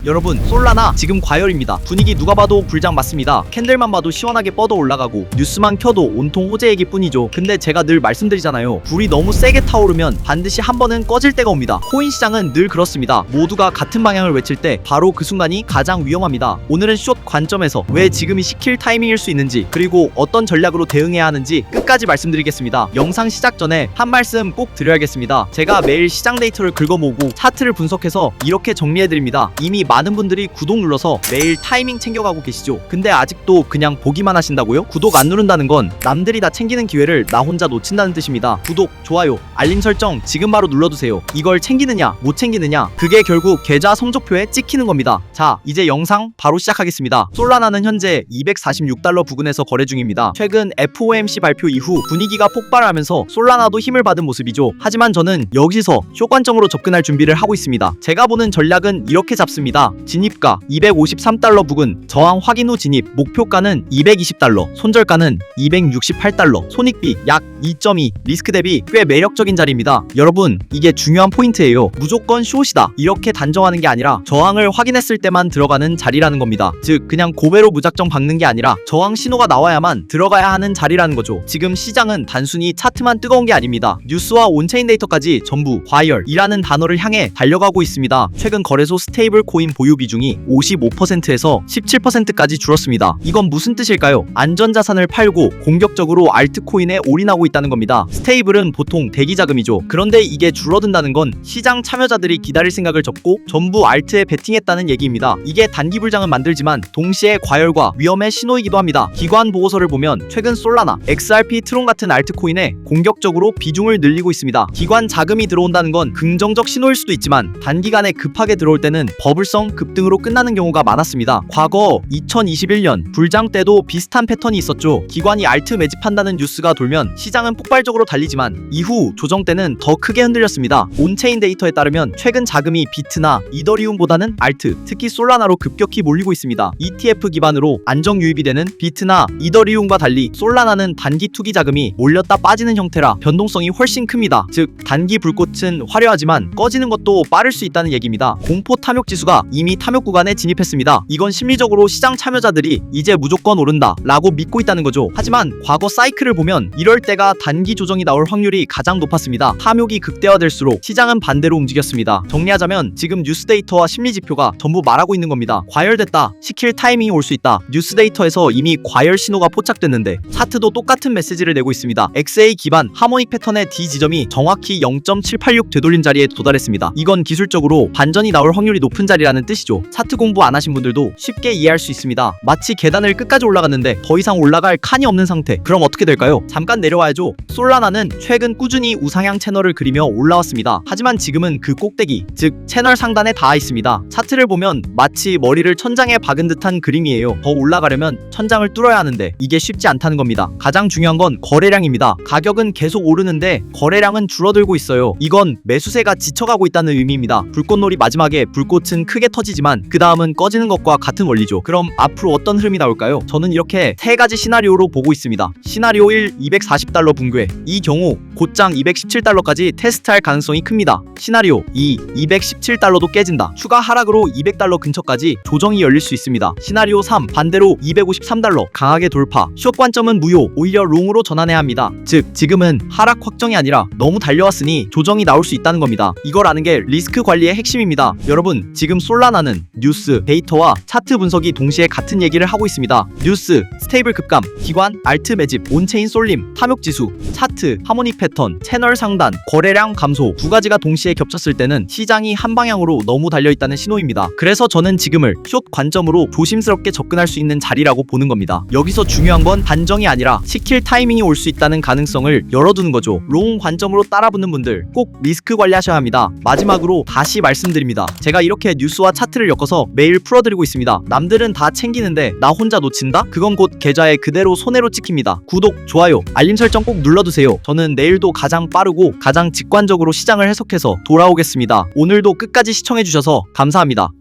여러분, 솔라나 지금 과열입니다. 분위기 누가 봐도 불장 맞습니다. 캔들만 봐도 시원하게 뻗어 올라가고 뉴스만 켜도 온통 호재 얘기 뿐이죠. 근데 제가 늘 말씀드리잖아요. 불이 너무 세게 타오르면 반드시 한 번은 꺼질 때가 옵니다. 코인 시장은 늘 그렇습니다. 모두가 같은 방향을 외칠 때 바로 그 순간이 가장 위험합니다. 오늘은 숏 관점에서 왜 지금이 시킬 타이밍일 수 있는지, 그리고 어떤 전략으로 대응해야 하는지 끝까지 말씀드리겠습니다. 영상 시작 전에 한 말씀 꼭 드려야겠습니다. 제가 매일 시장 데이터를 긁어모으고 차트를 분석해서 이렇게 정리해드립니다. 이미 많은 분들이 구독 눌러서 매일 타이밍 챙겨가고 계시죠. 근데 아직도 그냥 보기만 하신다고요? 구독 안 누른다는 건 남들이 다 챙기는 기회를 나 혼자 놓친다는 뜻입니다. 구독, 좋아요, 알림 설정 지금 바로 눌러두세요. 이걸 챙기느냐 못 챙기느냐, 그게 결국 계좌 성적표에 찍히는 겁니다. 자, 이제 영상 바로 시작하겠습니다. 솔라나는 현재 246달러 부근에서 거래 중입니다. 최근 FOMC 발표 이후 분위기가 폭발하면서 솔라나도 힘을 받은 모습이죠. 하지만 저는 여기서 쇼관점으로 접근할 준비를 하고 있습니다. 제가 보는 전략은 이렇게 잡습니다. 진입가 253달러 부근, 저항 확인 후 진입, 목표가는 220달러, 손절가는 268달러, 손익비 약 2.2, 리스크 대비 꽤 매력적인 자리입니다. 여러분, 이게 중요한 포인트예요. 무조건 숏이다 이렇게 단정하는 게 아니라 저항을 확인했을 때만 들어가는 자리라는 겁니다. 즉, 그냥 고배로 무작정 박는 게 아니라 저항 신호가 나와야만 들어가야 하는 자리라는 거죠. 지금 시장은 단순히 차트만 뜨거운 게 아닙니다. 뉴스와 온체인 데이터까지 전부 과열이라는 단어를 향해 달려가고 있습니다. 최근 거래소 스테이블 코인 보유 비중이 55%에서 17%까지 줄었습니다. 이건 무슨 뜻일까요? 안전자산을 팔고 공격적으로 알트코인에 올인하고 있다는 겁니다. 스테이블은 보통 대기자금이죠. 그런데 이게 줄어든다는 건 시장 참여자들이 기다릴 생각을 접고 전부 알트에 베팅했다는 얘기입니다. 이게 단기 불장은 만들지만 동시에 과열과 위험의 신호이기도 합니다. 기관 보고서를 보면 최근 솔라나, XRP, 트론 같은 알트코인에 공격적으로 비중을 늘리고 있습니다. 기관 자금이 들어온다는 건 긍정적 신호일 수도 있지만 단기간에 급하게 들어올 때는 버블성 급등으로 끝나는 경우가 많았습니다. 과거 2021년 불장 때도 비슷한 패턴이 있었죠. 기관이 알트 매집한다는 뉴스가 돌면 시장은 폭발적으로 달리지만 이후 조정 때는 더 크게 흔들렸습니다. 온체인 데이터에 따르면 최근 자금이 비트나 이더리움보다는 알트, 특히 솔라나로 급격히 몰리고 있습니다. ETF 기반으로 안정 유입이 되는 비트나 이더리움과 달리 솔라나는 단기 투기 자금이 몰렸다 빠지는 형태라 변동성이 훨씬 큽니다. 즉, 단기 불꽃은 화려하지만 꺼지는 것도 빠를 수 있다는 얘기입니다. 공포 탐욕 지수가 이미 탐욕 구간에 진입했습니다. 이건 심리적으로 시장 참여자들이 이제 무조건 오른다 라고 믿고 있다는 거죠. 하지만 과거 사이클을 보면 이럴 때가 단기 조정이 나올 확률이 가장 높았습니다. 탐욕이 극대화될수록 시장은 반대로 움직였습니다. 정리하자면 지금 뉴스 데이터와 심리 지표가 전부 말하고 있는 겁니다. 과열됐다, 시킬 타이밍이 올 수 있다. 뉴스 데이터에서 이미 과열 신호가 포착됐는데 차트도 똑같은 메시지를 내고 있습니다. XA 기반 하모닉 패턴의 D 지점이 정확히 0.786 되돌림 자리에 도달했습니다. 이건 기술적으로 반전이 나올 확률이 높은 자리라는 뜻이죠. 차트 공부 안 하신 분들도 쉽게 이해할 수 있습니다. 마치 계단을 끝까지 올라갔는데 더 이상 올라갈 칸이 없는 상태. 그럼 어떻게 될까요? 잠깐 내려와야죠. 솔라나는 최근 꾸준히 우상향 채널을 그리며 올라왔습니다. 하지만 지금은 그 꼭대기, 즉 채널 상단에 닿아 있습니다. 차트를 보면 마치 머리를 천장에 박은 듯한 그림이에요. 더 올라가려면 천장을 뚫어야 하는데 이게 쉽지 않다는 겁니다. 가장 중요한 건 거래량입니다. 가격은 계속 오르는데 거래량은 줄어들고 있어요. 이건 매수세가 지쳐가고 있다는 의미입니다. 불꽃놀이 마지막에 불꽃은 크게 터지지만 그 다음은 꺼지는 것과 같은 원리죠. 그럼 앞으로 어떤 흐름이 나올까요? 저는 이렇게 세 가지 시나리오로 보고 있습니다. 시나리오 1, 240달러 붕괴. 이 경우 곧장 217달러까지 테스트할 가능성이 큽니다. 시나리오 2, 217달러도 깨진다. 추가 하락으로 200달러 근처까지 조정이 열릴 수 있습니다. 시나리오 3, 반대로 253달러 강하게 돌파. 숏 관점은 무효, 오히려 롱으로 전환해야 합니다. 즉, 지금은 하락 확정이 아니라 너무 달려왔으니 조정이 나올 수 있다는 겁니다. 이걸 아는 게 리스크 관리의 핵심입니다. 여러분, 지금 솔라나는 뉴스, 데이터와 차트 분석이 동시에 같은 얘기를 하고 있습니다. 뉴스, 스테이블 급감, 기관, 알트 매집, 온체인 쏠림, 탐욕 지수, 차트, 하모닉 패턴, 채널 상단, 거래량 감소 두 가지가 동시에 겹쳤을 때는 시장이 한 방향으로 너무 달려있다는 신호입니다. 그래서 저는 지금을 숏 관점으로 조심스럽게 접근할 수 있는 자리라고 보는 겁니다. 여기서 중요한 건 단정이 아니라 시킬 타이밍이 올 수 있다는 가능성을 열어두는 거죠. 롱 관점으로 따라붙는 분들 꼭 리스크 관리하셔야 합니다. 마지막으로 다시 말씀드립니다. 제가 이렇게 뉴스와 차트를 엮어서 매일 풀어드리고 있습니다. 남들은 다 챙기는데 나 혼자 놓친다? 그건 곧 계좌에 그대로 손해로 찍힙니다. 구독, 좋아요, 알림 설정 꼭 눌러두세요. 저는 내일도 가장 빠르고 가장 직관적으로 시장을 해석해서 돌아오겠습니다. 오늘도 끝까지 시청해주셔서 감사합니다.